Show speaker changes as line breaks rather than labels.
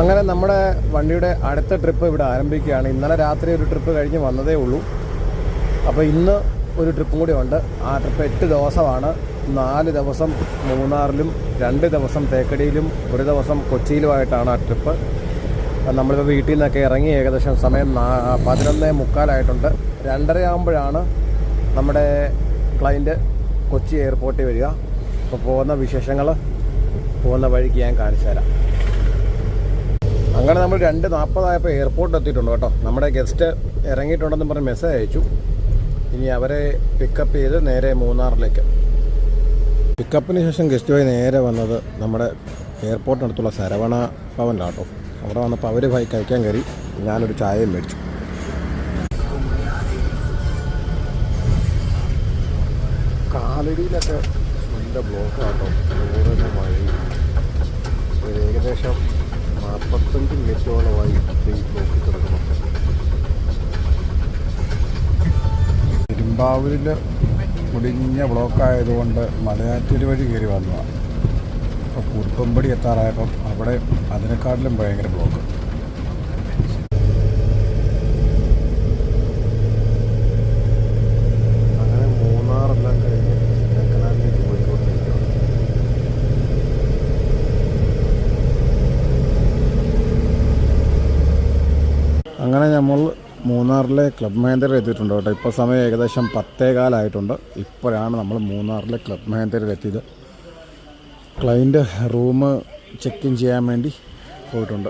അങ്ങനെ നമ്മുടെ വണ്ടിയുടെ അടുത്ത ട്രിപ്പ് ഇവിടെ ആരംഭിക്കുകയാണ്. ഇന്നലെ രാത്രി ഒരു ട്രിപ്പ് കഴിഞ്ഞ് വന്നതേ ഉള്ളൂ. അപ്പോൾ ഇന്ന് ഒരു ട്രിപ്പും കൂടി ഉണ്ട്. ആ ട്രിപ്പ് 8 ദിവസമാണ്. 4 ദിവസം മൂന്നാറിലും 2 ദിവസം തേക്കടിയിലും 1 ദിവസം കൊച്ചിയിലുമായിട്ടാണ് ആ ട്രിപ്പ്. നമ്മളിപ്പോൾ വീട്ടിൽ നിന്നൊക്കെ ഇറങ്ങി ഏകദേശം സമയം 11:45 2:30 ആകുമ്പോഴാണ് നമ്മുടെ ക്ലയൻറ്റ് കൊച്ചി എയർപോർട്ടിൽ വരിക. അപ്പോൾ പോകുന്ന വിശേഷങ്ങൾ പോകുന്ന വഴിക്ക് ഞാൻ കാണിച്ചു തരാം. അങ്ങനെ നമ്മൾ 2:40 എയർപോർട്ടിൽ എത്തിയിട്ടുണ്ട് കേട്ടോ. നമ്മുടെ ഗസ്റ്റ് ഇറങ്ങിയിട്ടുണ്ടെന്ന് പറഞ്ഞ് മെസ്സേജ് അയച്ചു. ഇനി അവരെ പിക്കപ്പ് ചെയ്ത് നേരെ മൂന്നാറിലേക്ക്. പിക്കപ്പിന് ശേഷം ഗസ്റ്റ് പോയി നേരെ വന്നത് നമ്മുടെ എയർപോർട്ടിനടുത്തുള്ള ശരവണ ഭവനിലാണ് കേട്ടോ. അവിടെ വന്നപ്പോൾ അവർ കഴിക്കാൻ കയറി. ഞാനൊരു ചായയും മേടിച്ചു. കാലടിയിലൊക്കെ നല്ല ബ്ലോക്കാണ് കേട്ടോ. അതുപോലെ വഴി ഏകദേശം 45 മിനിറ്റോളമായി ഈ ബ്ലോക്കിൽ കിടക്കുന്നുണ്ട്.
പെരുമ്പാവൂരിൽ മുടിഞ്ഞ ബ്ലോക്കായതുകൊണ്ട് മലയാറ്റൂർ വഴി കയറി വന്നതാണ്. അപ്പോൾ കുറുപ്പമ്പടി എത്താറായപ്പം അവിടെ അതിനെക്കാട്ടിലും ഭയങ്കര ബ്ലോക്ക്.
അങ്ങനെ മൂന്നാറെല്ലാം കഴിഞ്ഞ് കനാലിലേക്ക് പോയിക്കൊണ്ടിരിക്കുകയാണ്. അങ്ങനെ നമ്മൾ മൂന്നാറിലെ ക്ലബ് മഹേന്ദ്രയിൽ എത്തിയിട്ടുണ്ട് കേട്ടോ. ഇപ്പോൾ സമയം ഏകദേശം 10:15 ഇപ്പോഴാണ് നമ്മൾ മൂന്നാറിലെ ക്ലബ് മഹേന്ദ്രയിൽ എത്തിയത്. ക്ലയൻറ്റ് റൂം ചെക്ക് ഇൻ ചെയ്യാൻ വേണ്ടി പോയിട്ടുണ്ട്.